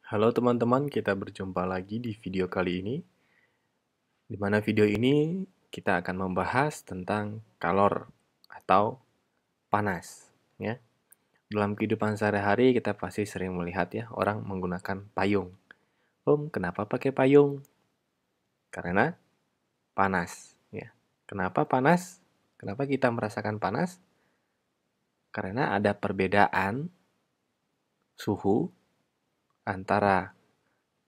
Halo teman-teman, kita berjumpa lagi di video kali ini. Di mana video ini kita akan membahas tentang kalor atau panas, ya. Dalam kehidupan sehari-hari kita pasti sering melihat ya orang menggunakan payung. Kenapa pakai payung? Karena panas, ya. Kenapa panas? Kenapa kita merasakan panas? Karena ada perbedaan suhu antara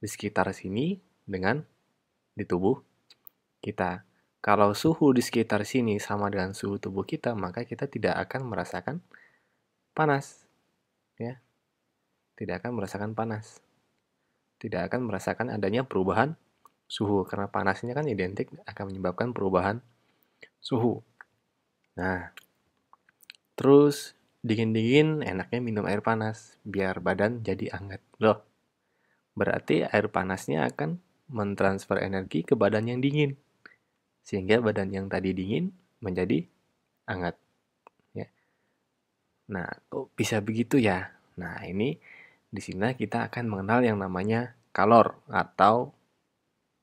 di sekitar sini dengan di tubuh kita. Kalau suhu di sekitar sini sama dengan suhu tubuh kita, maka kita tidak akan merasakan panas, ya. Tidak akan merasakan panas. Tidak akan merasakan adanya perubahan suhu karena panasnya kan identik akan menyebabkan perubahan suhu. Nah, terus dingin-dingin enaknya minum air panas biar badan jadi hangat. Loh, berarti air panasnya akan mentransfer energi ke badan yang dingin sehingga badan yang tadi dingin menjadi hangat. Ya. Nah, kok bisa begitu ya? Nah, ini di sini kita akan mengenal yang namanya kalor atau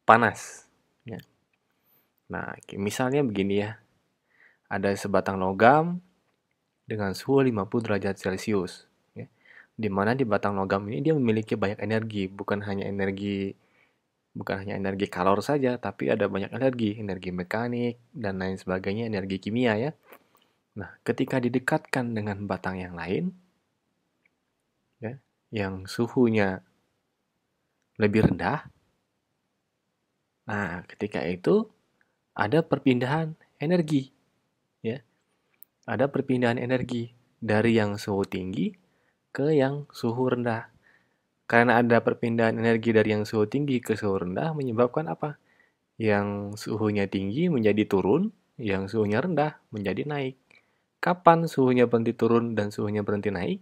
panas. Ya. Nah, misalnya begini ya, ada sebatang logam dengan suhu 50 derajat Celcius. Ya. Di mana di batang logam ini dia memiliki banyak energi, bukan hanya energi kalor saja, tapi ada banyak energi mekanik dan lain sebagainya, energi kimia ya. Nah, ketika didekatkan dengan batang yang lain, ya, yang suhunya lebih rendah, nah ketika itu ada perpindahan energi, ya, ada perpindahan energi dari yang suhu tinggi ke yang suhu rendah. Karena ada perpindahan energi dari yang suhu tinggi ke suhu rendah menyebabkan apa? Yang suhunya tinggi menjadi turun, yang suhunya rendah menjadi naik. Kapan suhunya berhenti turun dan suhunya berhenti naik?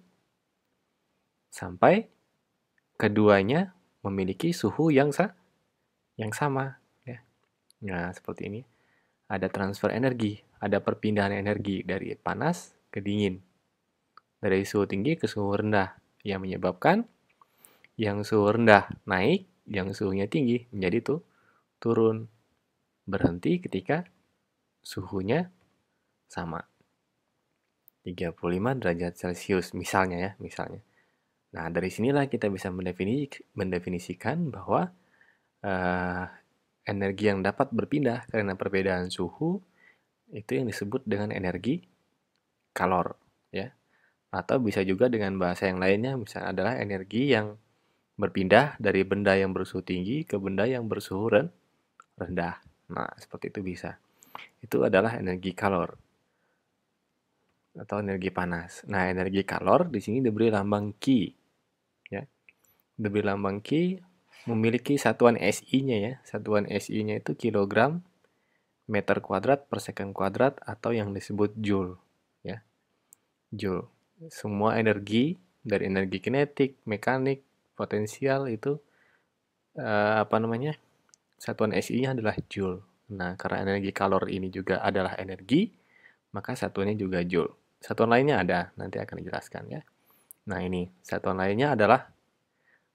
Sampai keduanya memiliki suhu yang sama. Ya. Nah, seperti ini. Ada transfer energi, ada perpindahan energi dari panas ke dingin, dari suhu tinggi ke suhu rendah, yang menyebabkan yang suhu rendah naik, yang suhunya tinggi menjadi turun, berhenti ketika suhunya sama, 35 derajat Celcius misalnya ya, misalnya. Nah, dari sinilah kita bisa mendefinisikan bahwa eh, energi yang dapat berpindah karena perbedaan suhu itu yang disebut dengan energi kalor, ya. Atau bisa juga dengan bahasa yang lainnya, misalnya adalah energi yang berpindah dari benda yang bersuhu tinggi ke benda yang bersuhu rendah. Nah, seperti itu bisa. Itu adalah energi kalor atau energi panas. Nah, energi kalor di sini diberi lambang Ki, ya. Diberi lambang Ki memiliki satuan SI-nya ya. Satuan SI-nya itu kilogram meter kuadrat per second kuadrat atau yang disebut joule, ya. Joule. Semua energi dari energi kinetik, mekanik, potensial itu apa namanya? Satuan SI-nya adalah joule. Nah, karena energi kalor ini juga adalah energi, maka satuannya juga joule. Satuan lainnya ada, nanti akan dijelaskan ya. Nah, ini satuan lainnya adalah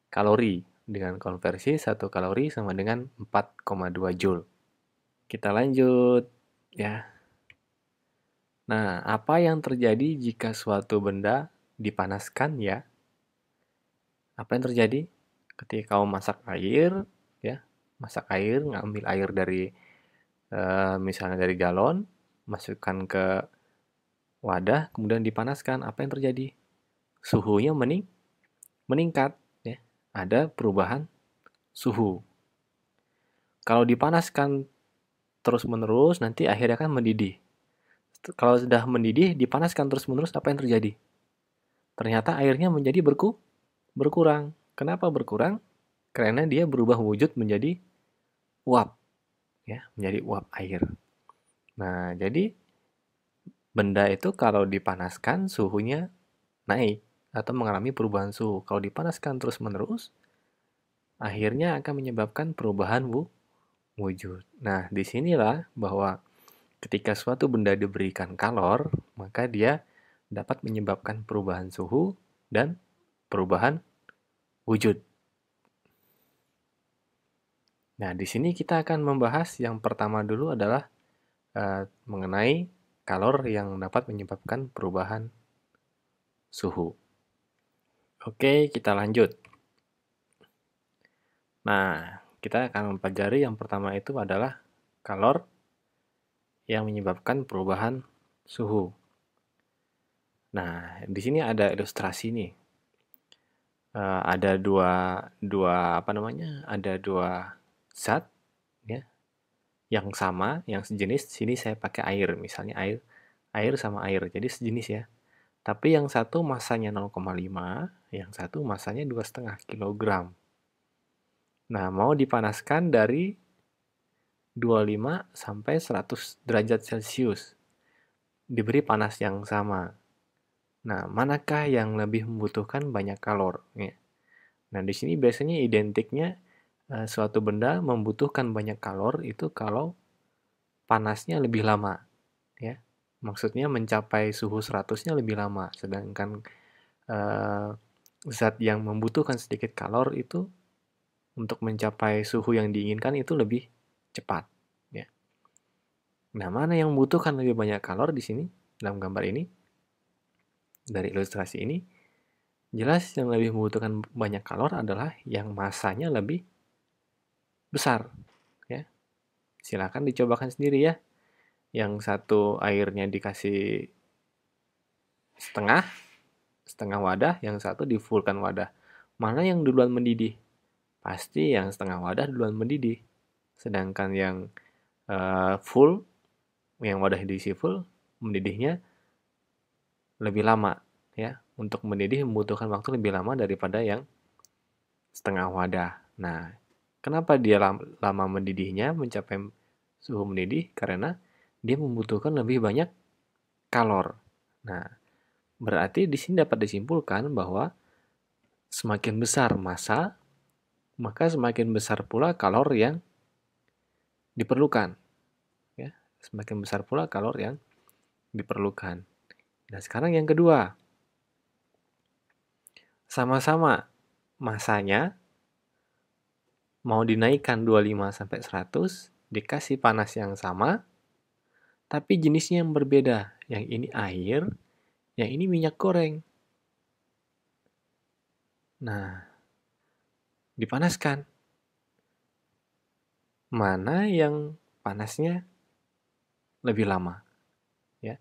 kalori dengan konversi 1 kalori sama dengan 4,2 joule. Kita lanjut ya. Nah, apa yang terjadi jika suatu benda dipanaskan ya? Apa yang terjadi? Ketika kamu masak air, ya, masak air, ngambil air dari misalnya dari galon, masukkan ke wadah, kemudian dipanaskan. Apa yang terjadi? Suhunya meningkat, ya. Ada perubahan suhu. Kalau dipanaskan terus-menerus, nanti akhirnya kan mendidih. Kalau sudah mendidih, dipanaskan terus-menerus, apa yang terjadi? Ternyata airnya menjadi berkurang. Kenapa berkurang? Karena dia berubah wujud menjadi uap, ya, menjadi uap air. Nah, jadi benda itu kalau dipanaskan suhunya naik atau mengalami perubahan suhu. Kalau dipanaskan terus-menerus, akhirnya akan menyebabkan perubahan wujud. Nah, disinilah bahwa ketika suatu benda diberikan kalor, maka dia dapat menyebabkan perubahan suhu dan perubahan wujud. Nah, di sini kita akan membahas yang pertama dulu adalah mengenai kalor yang dapat menyebabkan perubahan suhu. Oke, kita lanjut. Nah, kita akan mempelajari yang pertama itu adalah kalor yang menyebabkan perubahan suhu. Nah, di sini ada ilustrasi nih. Ada dua zat ya yang sama, yang sejenis. Sini saya pakai air, misalnya air sama air, jadi sejenis ya. Tapi yang satu masanya 0,5, yang satu masanya 2,5 kilogram. Nah, mau dipanaskan dari 25 sampai 100 derajat Celcius. Diberi panas yang sama. Nah, manakah yang lebih membutuhkan banyak kalor? Ya. Nah, di sini biasanya identiknya suatu benda membutuhkan banyak kalor itu kalau panasnya lebih lama. Ya. Maksudnya mencapai suhu 100-nya lebih lama. Sedangkan eh, zat yang membutuhkan sedikit kalor itu untuk mencapai suhu yang diinginkan itu lebih cepat. Ya. Nah, mana yang membutuhkan lebih banyak kalor di sini dalam gambar ini? Dari ilustrasi ini, jelas yang lebih membutuhkan banyak kalor adalah yang masanya lebih besar. Ya. Silakan dicobakan sendiri ya. Yang satu airnya dikasih setengah, setengah wadah, yang satu di fullkan wadah. Mana yang duluan mendidih? Pasti yang setengah wadah duluan mendidih. Sedangkan yang full, yang wadah diisi full, mendidihnya lebih lama. Ya, untuk mendidih membutuhkan waktu lebih lama daripada yang setengah wadah. Nah, kenapa dia lama mendidihnya mencapai suhu mendidih? Karena dia membutuhkan lebih banyak kalor. Nah, berarti di sini dapat disimpulkan bahwa semakin besar massa, maka semakin besar pula kalor yang diperlukan. Ya, semakin besar pula kalor yang diperlukan. Nah, sekarang yang kedua. Sama-sama massanya mau dinaikkan 25 sampai 100, dikasih panas yang sama, tapi jenisnya yang berbeda. Yang ini air, yang ini minyak goreng. Nah, dipanaskan. Mana yang panasnya lebih lama? Ya.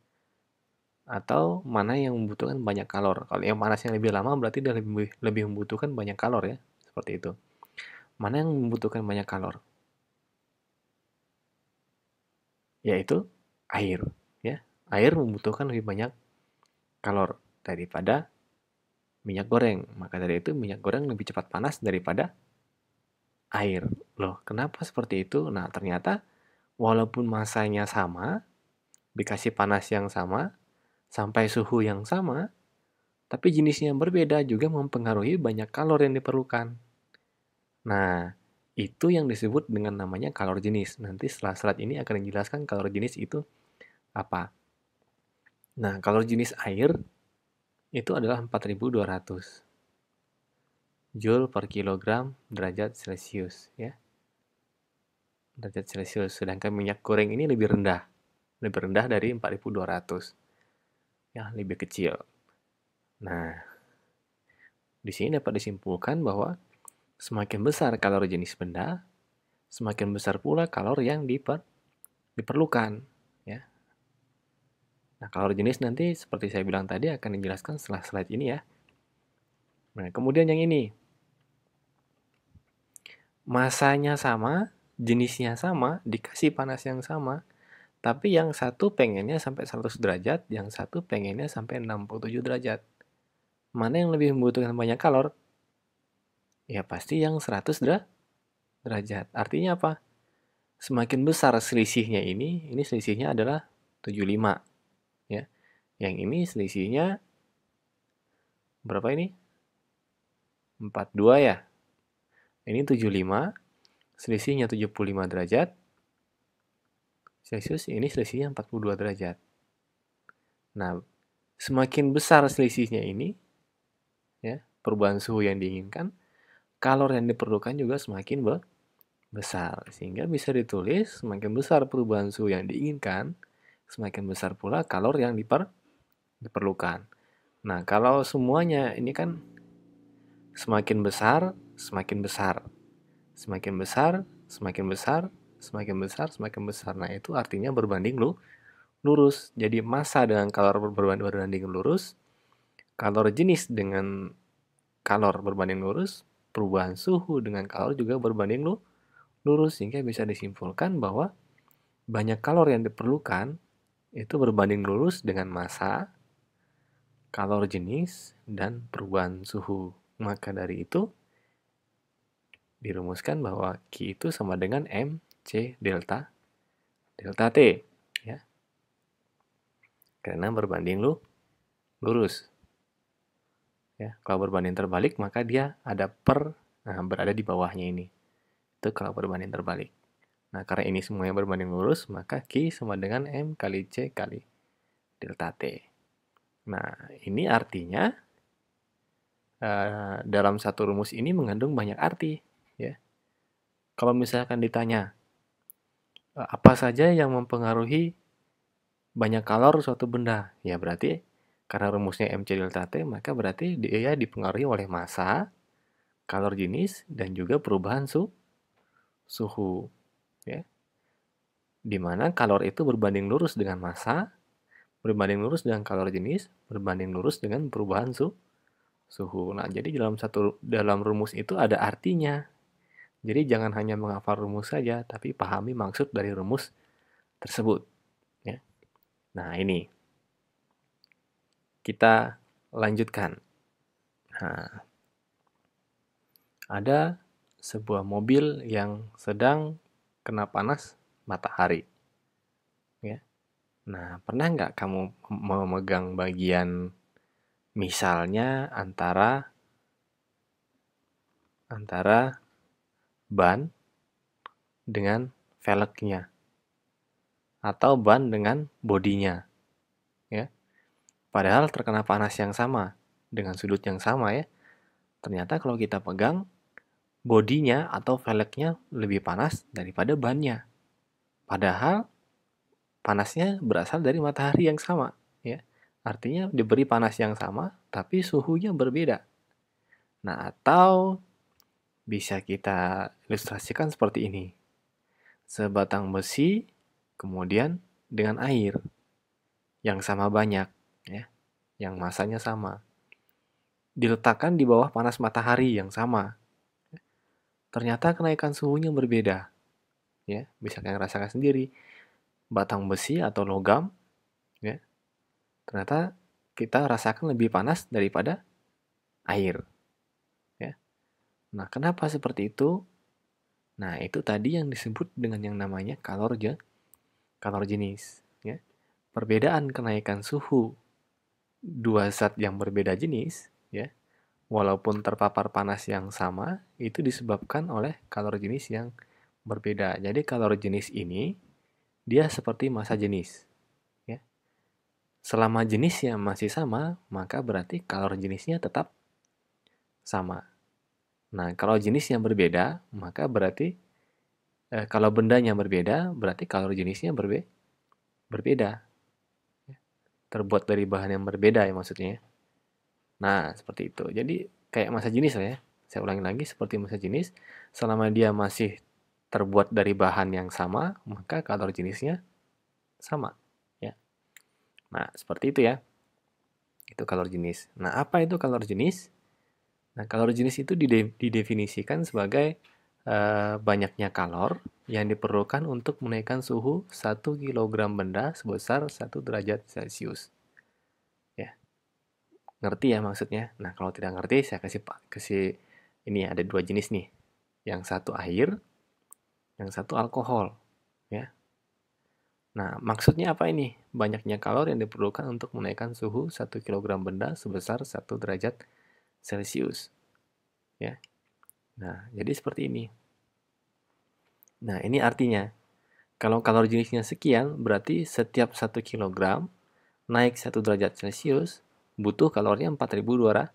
Atau mana yang membutuhkan banyak kalor? Kalau yang panasnya lebih lama berarti dia lebih membutuhkan banyak kalor ya. Seperti itu. Mana yang membutuhkan banyak kalor? Yaitu air. Ya. Air membutuhkan lebih banyak kalor daripada minyak goreng. Maka dari itu minyak goreng lebih cepat panas daripada air. Loh, kenapa seperti itu? Nah, ternyata walaupun masanya sama, dikasih panas yang sama, sampai suhu yang sama, tapi jenisnya yang berbeda juga mempengaruhi banyak kalor yang diperlukan. Nah, itu yang disebut dengan namanya kalor jenis. Nanti setelah slide ini akan dijelaskan kalor jenis itu apa. Nah, kalor jenis air itu adalah 4200 Joule per kilogram derajat Celcius ya. Derajat Celcius. Sedangkan minyak goreng ini lebih rendah. Lebih rendah dari 4200. Ya, lebih kecil. Nah, di sini dapat disimpulkan bahwa semakin besar kalori jenis benda, semakin besar pula kalori yang diperlukan. Ya. Nah, kalori jenis nanti seperti saya bilang tadi akan dijelaskan setelah slide ini ya. Nah, kemudian yang ini. Masanya sama, jenisnya sama, dikasih panas yang sama, tapi yang satu pengennya sampai 100 derajat, yang satu pengennya sampai 67 derajat. Mana yang lebih membutuhkan banyak kalor? Ya pasti yang 100 derajat. Artinya apa? Semakin besar selisihnya ini selisihnya adalah 75. Ya. Yang ini selisihnya berapa ini? 42 ya. Ini 75, selisihnya 75 derajat. Celcius ini selisihnya 42 derajat. Nah, semakin besar selisihnya ini, ya, perubahan suhu yang diinginkan, kalor yang diperlukan juga semakin besar. Sehingga bisa ditulis semakin besar perubahan suhu yang diinginkan, semakin besar pula kalor yang diperlukan. Nah, kalau semuanya ini kan semakin besar, semakin besar. Semakin besar, semakin besar, semakin besar, semakin besar. Nah, itu artinya berbanding lurus. Jadi massa dengan kalor berbanding lurus, kalor jenis dengan kalor berbanding lurus, perubahan suhu dengan kalor juga berbanding lurus, sehingga bisa disimpulkan bahwa banyak kalor yang diperlukan itu berbanding lurus dengan massa, kalor jenis, dan perubahan suhu. Maka dari itu, dirumuskan bahwa Q itu sama dengan MC delta T, ya, karena berbanding lurus. Ya, kalau berbanding terbalik maka dia ada berada di bawahnya ini. Itu kalau berbanding terbalik. Nah, karena ini semuanya berbanding lurus, maka Q sama dengan M kali C kali delta T. Nah, ini artinya dalam satu rumus ini mengandung banyak arti. Ya. Kalau misalkan ditanya, apa saja yang mempengaruhi banyak kalor suatu benda? Ya berarti karena rumusnya MC delta T, maka berarti dia dipengaruhi oleh massa, kalor jenis, dan juga perubahan suhu. Ya. Di mana kalor itu berbanding lurus dengan massa, berbanding lurus dengan kalor jenis, berbanding lurus dengan perubahan suhu. Nah, jadi dalam rumus itu ada artinya. Jadi jangan hanya menghafal rumus saja, tapi pahami maksud dari rumus tersebut. Ya. Nah, ini kita lanjutkan. Nah, ada sebuah mobil yang sedang kena panas matahari. Ya. Nah, pernah nggak kamu memegang bagian misalnya antara ban dengan velgnya atau ban dengan bodinya, ya. Padahal terkena panas yang sama dengan sudut yang sama, ya. Ternyata kalau kita pegang, bodinya atau velgnya lebih panas daripada bannya. Padahal panasnya berasal dari matahari yang sama, ya. Artinya diberi panas yang sama, tapi suhunya berbeda. Nah, atau bisa kita ilustrasikan seperti ini. Sebatang besi, kemudian dengan air yang sama banyak, ya, yang masanya sama. Diletakkan di bawah panas matahari yang sama. Ternyata kenaikan suhunya berbeda. Ya, bisa kalian rasakan sendiri. Batang besi atau logam, ya, ternyata kita rasakan lebih panas daripada air. Ya. Nah, kenapa seperti itu? Nah, itu tadi yang disebut dengan yang namanya kalor jenis. Ya. Perbedaan kenaikan suhu dua zat yang berbeda jenis, ya, walaupun terpapar panas yang sama, itu disebabkan oleh kalor jenis yang berbeda. Jadi kalor jenis ini dia seperti massa jenis. Ya. Selama jenisnya masih sama, maka berarti kalor jenisnya tetap sama. Nah, kalau jenisnya berbeda, maka berarti kalau bendanya berbeda, berarti kalor jenisnya berbeda. Terbuat dari bahan yang berbeda ya maksudnya. Nah, seperti itu. Jadi kayak massa jenis lah ya. Saya ulangi lagi, seperti massa jenis, selama dia masih terbuat dari bahan yang sama, maka kalor jenisnya sama. Ya. Nah, seperti itu ya. Itu kalor jenis. Nah, apa itu kalor jenis? Nah, kalor jenis itu didefinisikan sebagai banyaknya kalor yang diperlukan untuk menaikkan suhu 1 kg benda sebesar 1 derajat Celcius. Ya. Ngerti ya maksudnya? Nah, kalau tidak ngerti, saya kasih ini ada dua jenis nih. Yang satu air, yang satu alkohol. Ya. Nah, maksudnya apa ini? Banyaknya kalor yang diperlukan untuk menaikkan suhu 1 kg benda sebesar 1 derajat Celcius. Ya. Nah, jadi seperti ini. Nah, ini artinya, kalau kalor jenisnya sekian, berarti setiap 1 kg naik 1 derajat Celcius, butuh kalornya 4.200.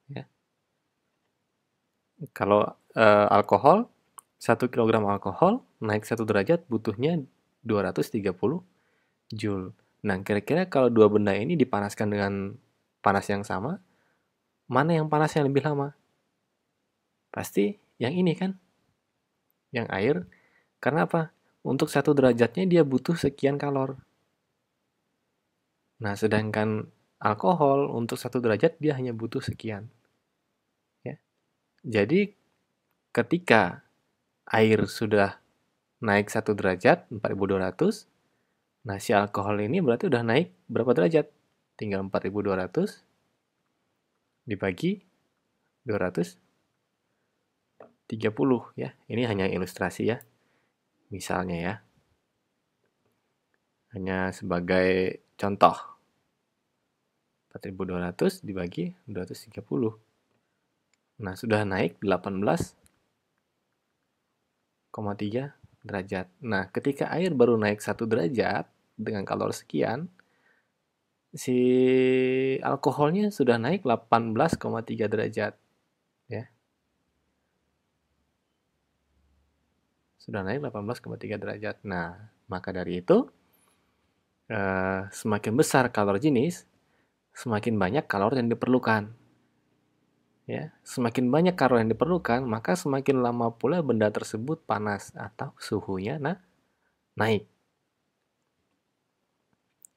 Ya. Kalau alkohol, 1 kilogram alkohol naik 1 derajat butuhnya 230 Joule. Nah, kira-kira kalau dua benda ini dipanaskan dengan panas yang sama, mana yang panasnya lebih lama? Pasti yang ini kan, yang air. Karena apa? Untuk 1 derajatnya dia butuh sekian kalor. Nah, sedangkan alkohol untuk 1 derajat dia hanya butuh sekian. Ya. Jadi, ketika air sudah naik 1 derajat, 4200, nah si alkohol ini berarti udah naik berapa derajat? Tinggal 4200 dibagi 230 ya. Ini hanya ilustrasi ya. Misalnya ya. Hanya sebagai contoh. 4200 dibagi 230. Nah, sudah naik 18,3 derajat. Nah, ketika air baru naik 1 derajat dengan kalor sekian, si alkoholnya sudah naik 18,3 derajat. Ya. Sudah naik 18,3 derajat. Nah, maka dari itu, semakin besar kalor jenis, semakin banyak kalor yang diperlukan. Ya, semakin banyak kalor yang diperlukan, maka semakin lama pula benda tersebut panas atau suhunya naik.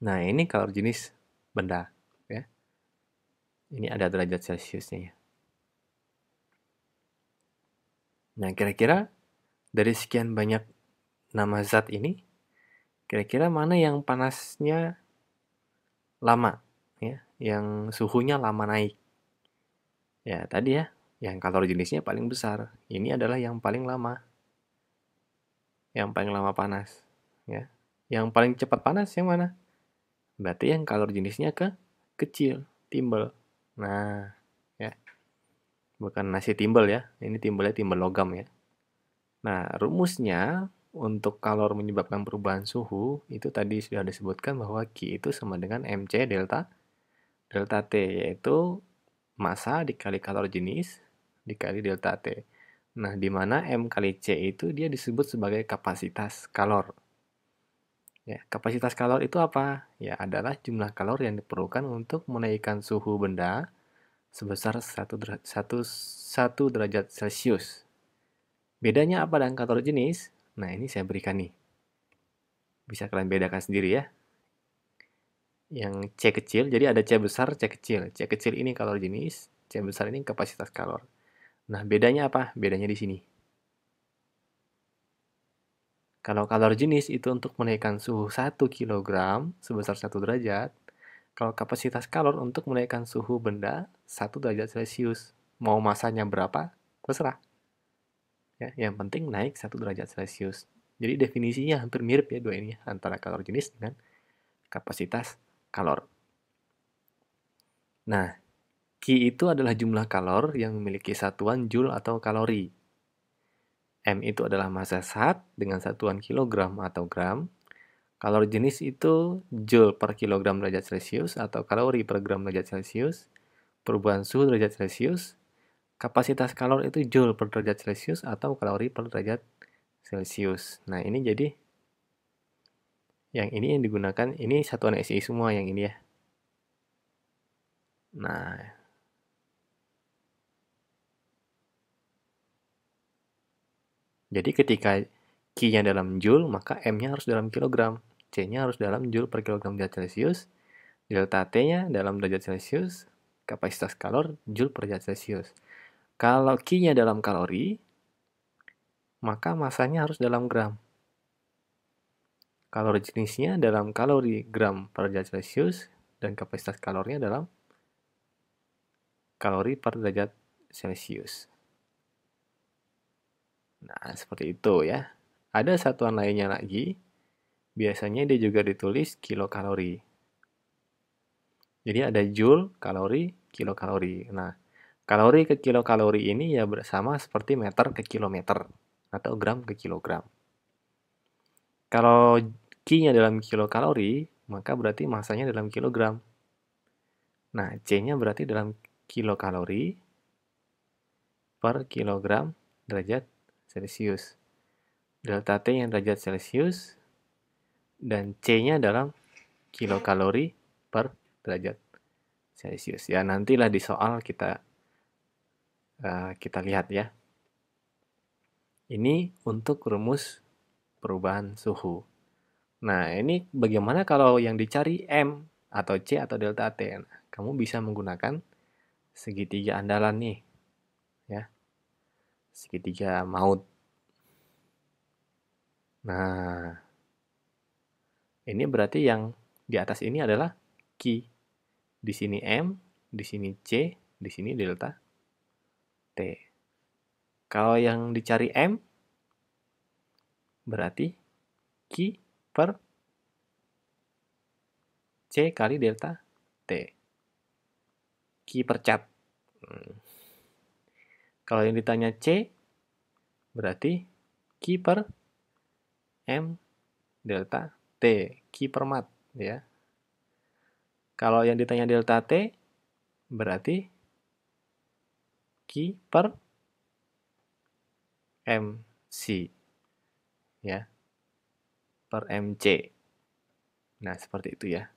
Nah, ini kalor jenis benda. Ya. Ini ada derajat Celciusnya. Ya. Nah, kira-kira dari sekian banyak nama zat ini, kira-kira mana yang panasnya lama, ya, yang suhunya lama naik? Ya, tadi ya, yang kalor jenisnya paling besar. Ini adalah yang paling lama. Yang paling lama panas. Ya. Yang paling cepat panas yang mana? Berarti yang kalor jenisnya kecil, timbel. Nah, ya. Bukan nasi timbel ya. Ini timbelnya timbel logam ya. Nah, rumusnya untuk kalor menyebabkan perubahan suhu, itu tadi sudah disebutkan bahwa Q itu sama dengan MC delta T, yaitu massa dikali kalor jenis dikali delta T. Nah, di mana M kali C itu dia disebut sebagai kapasitas kalor. Ya, kapasitas kalor itu apa? Ya, adalah jumlah kalor yang diperlukan untuk menaikkan suhu benda sebesar 1 derajat Celcius. Bedanya apa dengan kalor jenis? Nah, ini saya berikan nih. Bisa kalian bedakan sendiri ya. Yang C kecil, jadi ada C besar, C kecil. C kecil ini kalor jenis, C besar ini kapasitas kalor. Nah, bedanya apa? Bedanya di sini. Kalau kalor jenis itu untuk menaikkan suhu 1 kg sebesar 1 derajat. Kalau kapasitas kalor untuk menaikkan suhu benda 1 derajat Celcius. Mau masanya berapa? Terserah. Ya, yang penting naik 1 derajat Celcius. Jadi definisinya hampir mirip ya dua ini, antara kalor jenis dengan kapasitas kalor. Nah, Q itu adalah jumlah kalor yang memiliki satuan Joule atau kalori. M itu adalah massa zat dengan satuan kilogram atau gram. Kalor jenis itu Joule per kilogram derajat Celcius atau kalori per gram derajat Celcius. Perubahan suhu derajat Celcius. Kapasitas kalor itu Joule per derajat Celcius atau kalori per derajat Celcius. Nah, ini jadi yang ini yang digunakan, ini satuan SI semua yang ini ya. Nah, jadi ketika Q-nya dalam Joule, maka M-nya harus dalam kilogram. C-nya harus dalam Joule per kilogram derajat Celcius. Delta T-nya dalam derajat Celcius. Kapasitas kalor Joule per derajat Celcius. Kalau Q-nya dalam kalori, maka masanya harus dalam gram. Kalori jenisnya dalam kalori gram per derajat Celcius dan kapasitas kalornya dalam kalori per derajat Celcius. Nah, seperti itu ya. Ada satuan lainnya lagi, biasanya dia juga ditulis kilokalori. Jadi ada joule, kalori, kilokalori. Nah, kalori ke kilokalori ini ya bersama seperti meter ke kilometer atau gram ke kilogram. Kalau Q-nya dalam kilokalori, maka berarti masanya dalam kilogram. Nah, C-nya berarti dalam kilokalori. per kilogram derajat Celcius. Delta T yang derajat Celcius dan C-nya dalam kilokalori per derajat Celcius. Ya, nantilah di soal kita lihat ya. Ini untuk rumus perubahan suhu. Nah, ini bagaimana kalau yang dicari M atau C atau delta T? Nah, kamu bisa menggunakan segitiga andalan nih, ya. Segitiga maut. Nah, ini berarti yang di atas ini adalah Q. Di sini M, di sini C, di sini delta T. Kalau yang dicari M, berarti Q per C kali delta T. Q per cat. Kalau yang ditanya C, berarti Q per M delta T. Q per mat. Ya. Kalau yang ditanya delta T, berarti Q per MC. Ya. Per MC. Nah, seperti itu ya.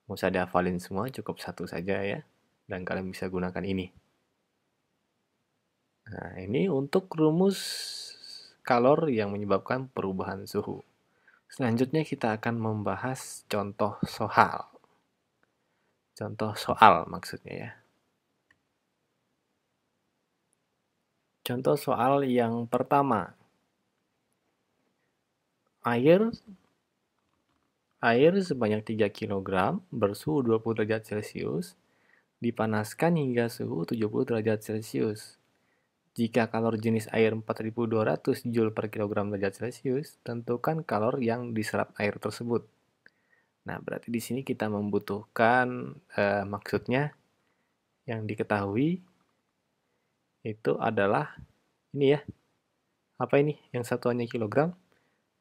Nggak usah dihafalin semua, cukup satu saja ya. Dan kalian bisa gunakan ini. Nah, ini untuk rumus kalor yang menyebabkan perubahan suhu. Selanjutnya kita akan membahas contoh soal. Contoh soal maksudnya ya. Contoh soal yang pertama. Air sebanyak 3 kg bersuhu 20 derajat Celcius dipanaskan hingga suhu 70 derajat Celcius. Jika kalor jenis air 4200 Joule per kilogram derajat Celcius, tentukan kalor yang diserap air tersebut. Nah, berarti di sini kita membutuhkan maksudnya yang diketahui itu adalah ini ya. Apa ini? Yang satuannya kilogram.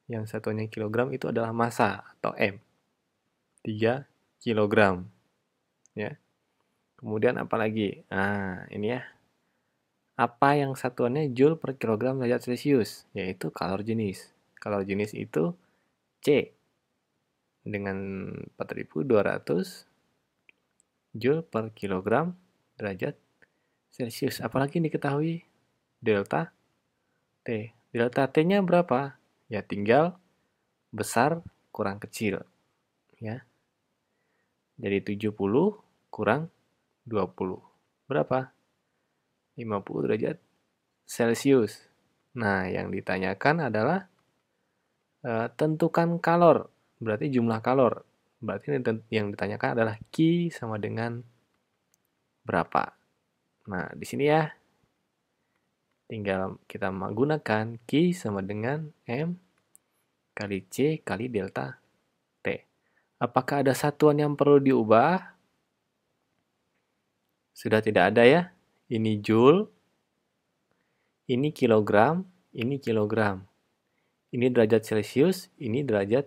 Yang satuannya kilogram itu adalah massa atau M. 3 kilogram. Ya. Kemudian apa lagi? Nah, ini ya. Apa yang satuannya Joule per kilogram derajat Celcius? Yaitu kalor jenis. Kalor jenis itu C dengan 4200 Joule per kilogram derajat Celcius. Apalagi diketahui delta T. Delta T-nya berapa? Ya tinggal besar kurang kecil. Ya. Jadi 70 kurang 20. Berapa? 50 derajat Celcius. Nah, yang ditanyakan adalah tentukan kalor. Berarti jumlah kalor. Berarti yang ditanyakan adalah Q sama dengan berapa. Nah, di sini ya. Tinggal kita menggunakan Q sama dengan M kali C kali delta T. Apakah ada satuan yang perlu diubah? Sudah tidak ada ya. Ini Joule, ini kilogram, ini kilogram. Ini derajat Celcius, ini derajat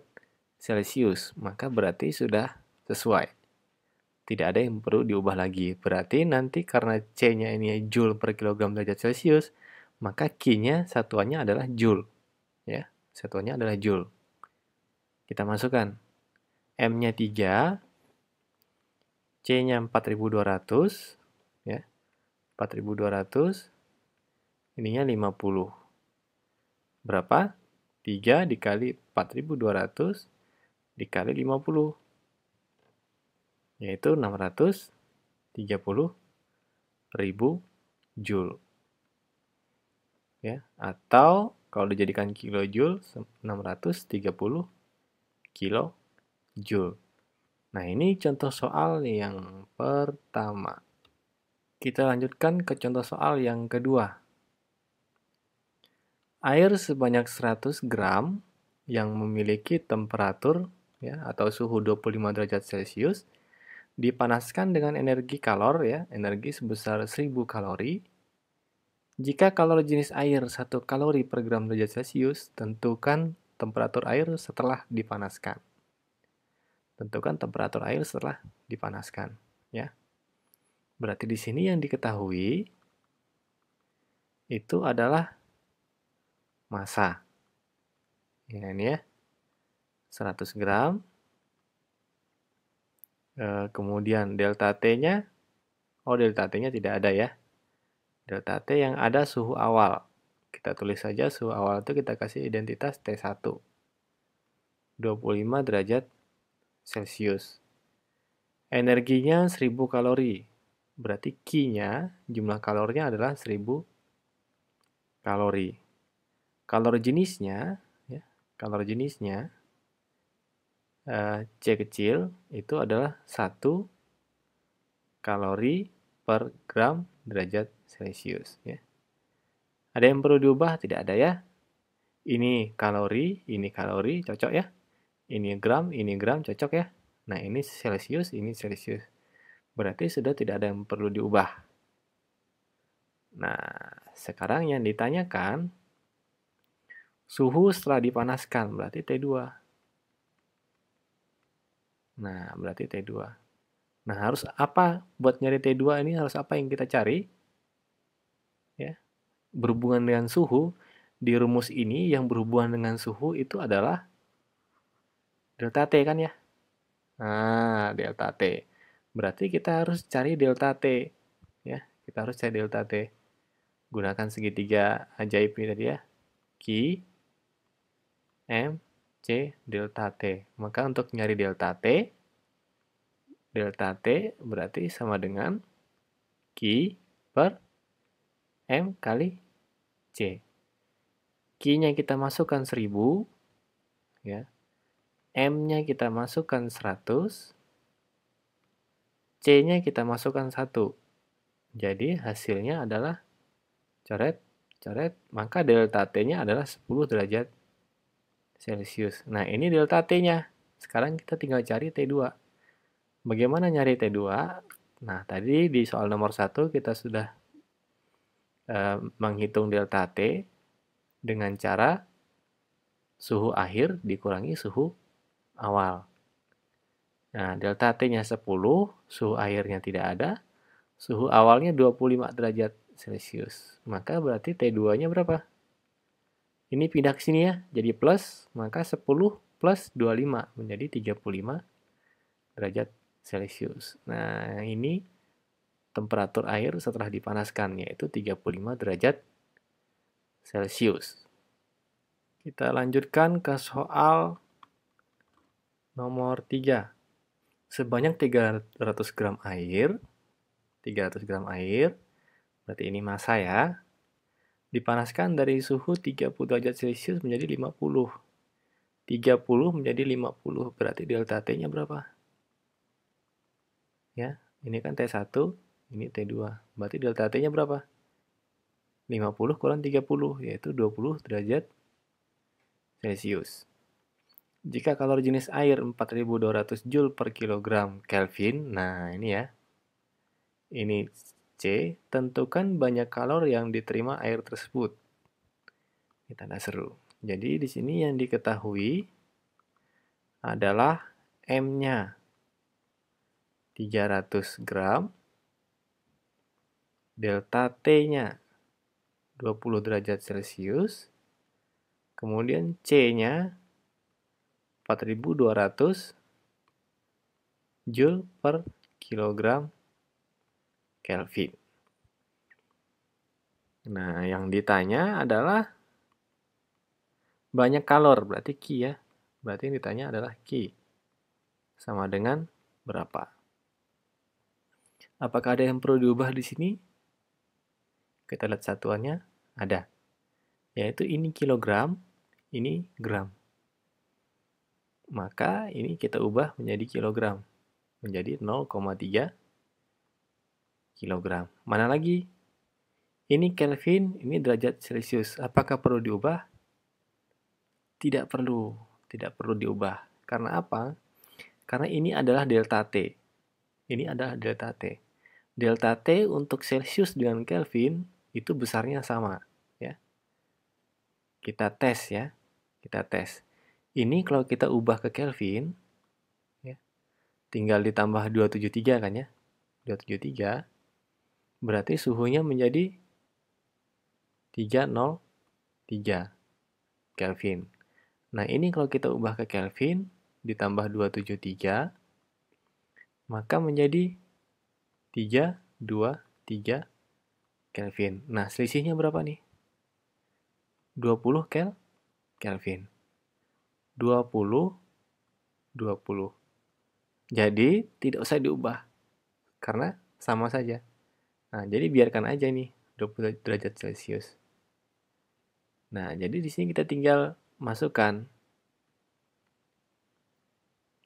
Celcius. Maka berarti sudah sesuai. Tidak ada yang perlu diubah lagi. Berarti nanti karena C-nya ini Joule per kilogram derajat Celcius, maka Q-nya satuannya adalah Joule. Ya, satuannya adalah Joule. Kita masukkan. M-nya 3, C-nya 4200, ya. 4200, ininya 50. Berapa? 3 dikali 4200 dikali 50. Yaitu 630.000 Joule. Ya, atau kalau dijadikan kilojoule 630 kilojoule. Nah, ini contoh soal yang pertama. Kita lanjutkan ke contoh soal yang kedua. Air sebanyak 100 gram yang memiliki temperatur ya atau suhu 25 derajat Celcius dipanaskan dengan energi kalor ya, energi sebesar 1000 kalori. Jika kalor jenis air 1 kalori per gram derajat Celcius, tentukan temperatur air setelah dipanaskan. Tentukan temperatur air setelah dipanaskan, ya. Berarti di sini yang diketahui itu adalah massa. Ya, ini ya, 100 gram. Kemudian delta T-nya, delta T-nya tidak ada ya. Delta T yang ada suhu awal. Kita tulis saja suhu awal itu kita kasih identitas T1. 25 derajat Celcius. Energinya 1000 kalori. Berarti Q-nya, jumlah kalorinya adalah 1000 kalori. Kalori jenisnya, ya, kalori jenisnya C kecil itu adalah 1 kalori per gram derajat Celcius. Ya. Ada yang perlu diubah? Tidak ada ya. Ini kalori, cocok ya. Ini gram, cocok ya. Nah, ini Celcius, ini Celcius. Berarti sudah tidak ada yang perlu diubah. Nah, sekarang yang ditanyakan, suhu setelah dipanaskan, berarti T2. Nah, berarti T2. Nah, harus apa buat nyari T2 ini? Harus apa yang kita cari? Ya, berhubungan dengan suhu. Di rumus ini yang berhubungan dengan suhu itu adalah delta T kan ya? Nah, delta T. Berarti kita harus cari delta T. Ya, kita harus cari delta T. Gunakan segitiga ajaib ini tadi ya. Q, M, C, delta T. Maka untuk nyari delta T berarti sama dengan Q per M kali C. Q-nya kita masukkan 1000, ya. M-nya kita masukkan 100, C-nya kita masukkan 1. Jadi hasilnya adalah coret, maka delta T-nya adalah 10 derajat Celcius. Nah, ini delta T-nya. Sekarang kita tinggal cari T2. Bagaimana nyari T2? Nah, tadi di soal nomor 1 kita sudah menghitung delta T dengan cara suhu akhir dikurangi suhu awal. Nah, delta T-nya 10, suhu akhirnya tidak ada, suhu awalnya 25 derajat Celcius. Maka berarti T2-nya berapa? Ini pindah ke sini ya, jadi plus, maka 10 plus 25 menjadi 35 derajat Celcius. Nah, ini temperatur air setelah dipanaskan, yaitu 35 derajat Celcius. Kita lanjutkan ke soal nomor 3. Sebanyak 300 gram air, berarti ini massa ya, dipanaskan dari suhu 30 derajat Celcius menjadi 50. 30 menjadi 50, berarti delta T-nya berapa? Ya, ini kan T1, ini T2. Berarti delta T-nya berapa? 50 kurang 30, yaitu 20 derajat Celcius. Jika kalori jenis air 4200 Joule per kilogram Kelvin, nah ini ya, ini C, tentukan banyak kalori yang diterima air tersebut. Ini tanda seru. Jadi di sini yang diketahui adalah M-nya 300 gram, delta T-nya 20 derajat Celcius, kemudian C-nya 4200 Joule per kilogram Kelvin. Nah, yang ditanya adalah banyak kalor, berarti Q ya. Berarti yang ditanya adalah Q. Sama dengan berapa? Apakah ada yang perlu diubah di sini? Kita lihat satuannya, ada. Yaitu ini kilogram, ini gram. Maka ini kita ubah menjadi kilogram. Menjadi 0,3 kilogram. Mana lagi? Ini Kelvin, ini derajat Celcius. Apakah perlu diubah? Tidak perlu diubah. Karena apa? Karena ini adalah delta T. Ini adalah delta T. Delta T untuk Celcius dengan Kelvin itu besarnya sama. Ya. Kita tes ya. Kita tes. Ini kalau kita ubah ke Kelvin, ya, tinggal ditambah 273 kan ya. 273. Berarti suhunya menjadi 303 Kelvin. Nah, ini kalau kita ubah ke Kelvin, ditambah 273, maka menjadi 323 Kelvin. Nah, selisihnya berapa nih? 20 Kelvin. 20, 20. Jadi, tidak usah diubah, karena sama saja. Nah, jadi biarkan aja nih, 20 derajat Celcius. Nah, jadi di sini kita tinggal masukkan.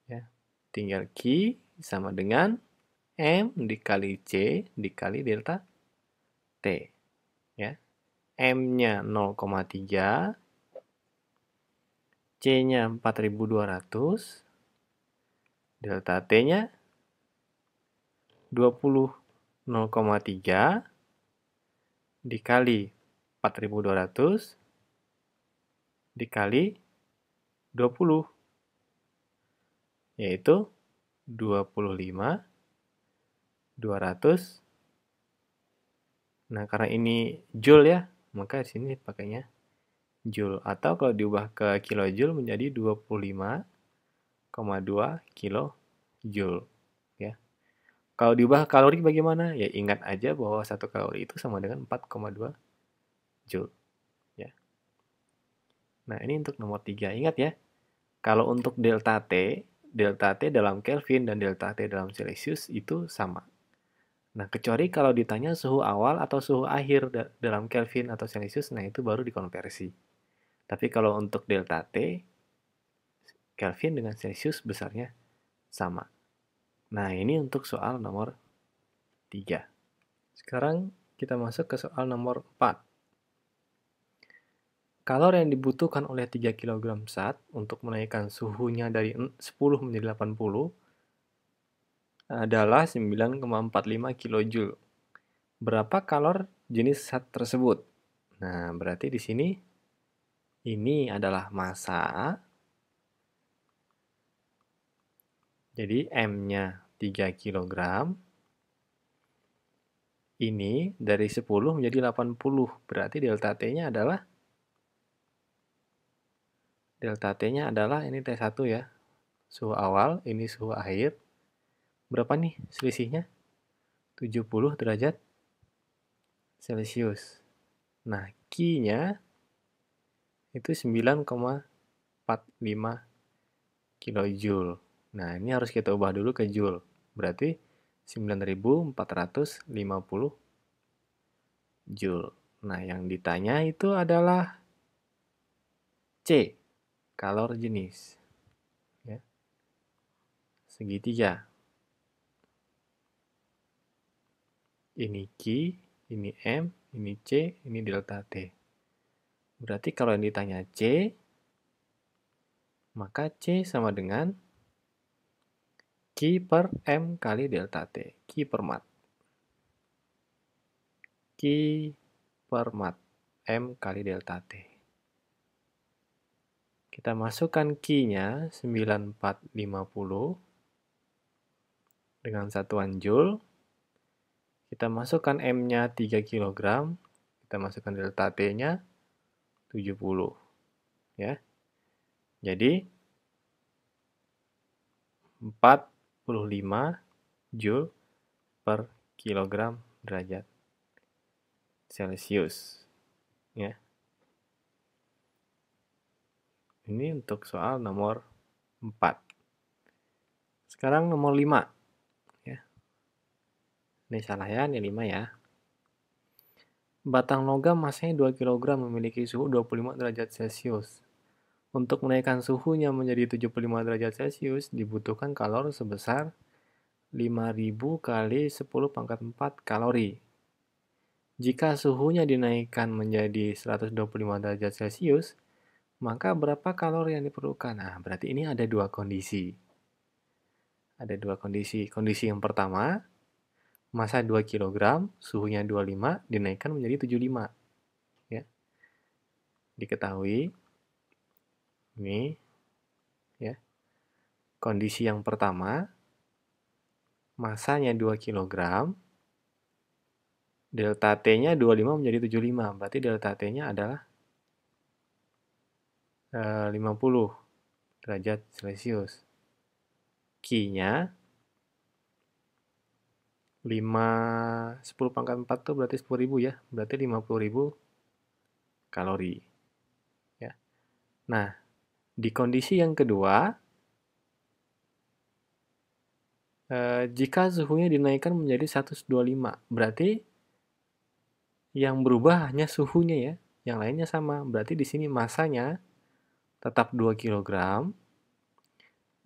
Ya. Tinggal Q sama dengan M dikali C dikali delta T. Ya. M-nya 0,3, C-nya 4200, delta T-nya 20, 0,3 dikali 4200 dikali 20, yaitu 25.200. Nah, karena ini joule ya, maka di sini pakainya joule. Atau kalau diubah ke kilojoule menjadi 25,2 kilojoule. Ya. Kalau diubah kalori bagaimana? Ya ingat aja bahwa 1 kalori itu sama dengan 4,2 joule. Ya. Nah, ini untuk nomor 3. Ingat ya, kalau untuk delta T dalam Kelvin dan delta T dalam Celsius itu sama. Nah, kecuali kalau ditanya suhu awal atau suhu akhir dalam Kelvin atau Celsius, nah itu baru dikonversi. Tapi kalau untuk delta T, Kelvin dengan Celsius besarnya sama. Nah, ini untuk soal nomor 3. Sekarang kita masuk ke soal nomor 4. Kalori yang dibutuhkan oleh 3 kg zat untuk menaikkan suhunya dari 10 menjadi 80 adalah 9,45 kJ. Berapa kalor jenis zat tersebut? Nah, berarti di sini ini adalah massa. Jadi M-nya 3 kg. Ini dari 10 menjadi 80. Berarti delta T-nya adalah ini T1 ya. Suhu awal, ini suhu akhir. Berapa nih selisihnya? 70 derajat Celcius. Nah, Q-nya itu 9,45 kilojoule. Nah, ini harus kita ubah dulu ke joule. Berarti 9.450 joule. Nah, yang ditanya itu adalah C, kalor jenis. Ya. Segitiga. Ini Q, ini M, ini C, ini delta T. Berarti kalau yang ditanya C, maka C sama dengan Q per M kali delta T. Q per mat. Q per mat. M kali delta T. Kita masukkan Q-nya 9450 dengan satuan joule. Kita masukkan M-nya 3 kg. Kita masukkan delta T-nya 70. Ya. Jadi 45 joule per kilogram derajat Celcius. Ya. Ini untuk soal nomor 4. Sekarang nomor 5. Ya. Ini salah ya, ini 5 ya. Batang logam masanya 2 kg memiliki suhu 25 derajat Celcius. Untuk menaikkan suhunya menjadi 75 derajat Celcius dibutuhkan kalori sebesar 5000 kali 10 pangkat 4 kalori. Jika suhunya dinaikkan menjadi 125 derajat Celcius, maka berapa kalori yang diperlukan? Nah, berarti ini ada dua kondisi. Ada dua kondisi. Kondisi yang pertama, massa 2 kg, suhunya 25, dinaikkan menjadi 75. Ya. Diketahui, ini, ya. Kondisi yang pertama, massanya 2 kg, Delta T-nya 25 menjadi 75. Berarti delta T-nya adalah 50 derajat Celcius. Q-nya 10 pangkat 4 tuh berarti 10.000 ya. Berarti 50.000 kalori. Ya. Nah, di kondisi yang kedua, jika suhunya dinaikkan menjadi 125, berarti yang berubah hanya suhunya ya. Yang lainnya sama. Berarti di sini masanya tetap 2 kg.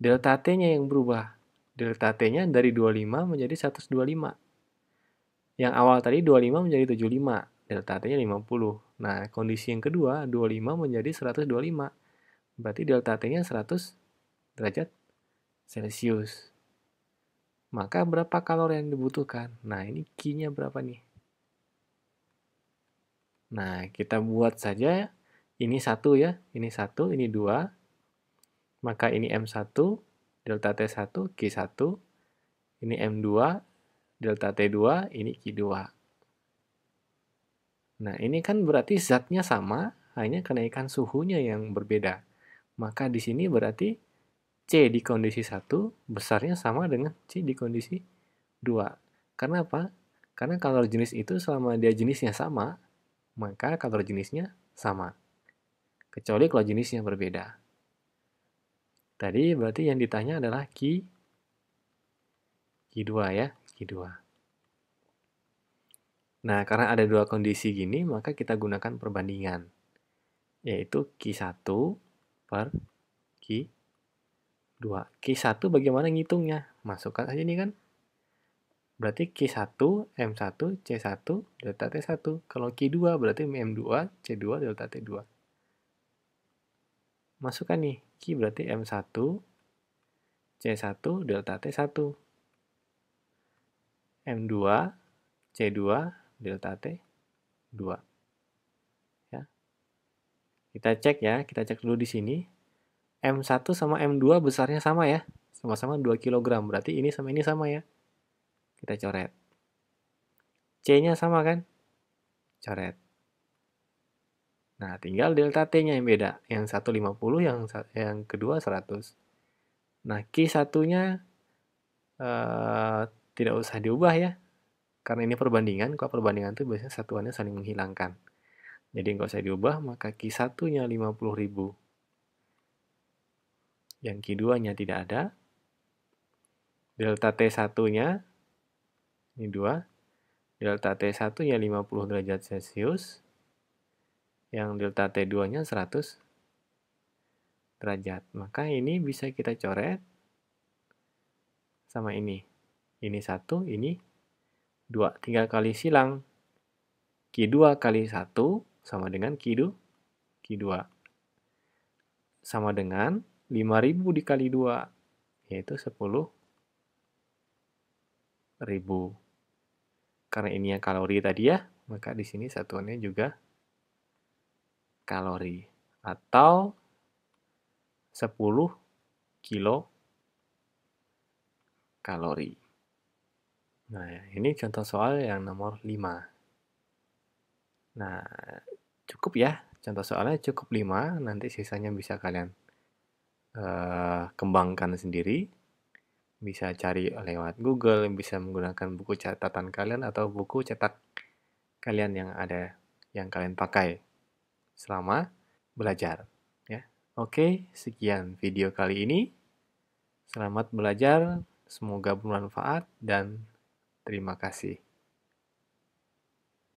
Delta T-nya yang berubah. Delta T-nya dari 25 menjadi 125. Yang awal tadi 25 menjadi 75. Delta T-nya 50. Nah, kondisi yang kedua, 25 menjadi 125. Berarti delta T-nya 100 derajat Celcius. Maka berapa kalori yang dibutuhkan? Nah, ini Q-nya berapa nih? Nah, kita buat saja. Ini 1 ya. Ini 1, ini 2. Maka ini M1, delta T1, Q1. Ini M2, delta T2, ini Q2. Nah, ini kan berarti zatnya sama, hanya kenaikan suhunya yang berbeda. Maka di sini berarti C di kondisi 1 besarnya sama dengan C di kondisi 2. Karena apa? Karena kalori jenis itu selama dia jenisnya sama, maka kalori jenisnya sama. Kecuali kalau jenisnya berbeda. Tadi berarti yang ditanya adalah Q2 ya, Q2. Nah, karena ada dua kondisi gini, maka kita gunakan perbandingan. Yaitu Q1 per Q2. Q1 bagaimana ngitungnya? Masukkan aja nih kan. Berarti Q1, M1, C1, delta T1. Kalau Q2 berarti M2, C2, delta T2. Masukkan nih, Q berarti M1, C1, delta T1. M2, C2, delta T2. Ya. Kita cek ya, kita cek dulu di sini. M1 sama M2 besarnya sama ya. Sama-sama 2 kg, berarti ini sama ya. Kita coret. C-nya sama kan? Coret. Nah, tinggal delta T-nya yang beda. Yang satu 50, yang kedua 100. Nah, Q1-nya tidak usah diubah ya. Karena ini perbandingan, kalau perbandingan itu biasanya satuannya saling menghilangkan. Jadi nggak usah diubah, maka Q1-nya 50.000. Yang Q2-nya tidak ada. Delta T1-nya, ini 2. Delta T1-nya 50 derajat Celcius. Yang delta T2-nya 100 derajat. Maka ini bisa kita coret sama ini. Ini 1, ini 2. Tinggal kali silang. Q2 kali 1 sama dengan Q2. Sama dengan 5.000 dikali 2, yaitu 10.000. Karena ini yang kalori tadi ya, maka di sini satuannya juga kalori. Atau 10 kilo kalori. Nah, ini contoh soal yang nomor 5. Nah, cukup ya. Contoh soalnya cukup 5. Nanti sisanya bisa kalian kembangkan sendiri. Bisa cari lewat Google, bisa menggunakan buku catatan kalian atau buku cetak kalian yang ada, yang kalian pakai selama belajar. Ya. Oke, sekian video kali ini. Selamat belajar, semoga bermanfaat, dan terima kasih.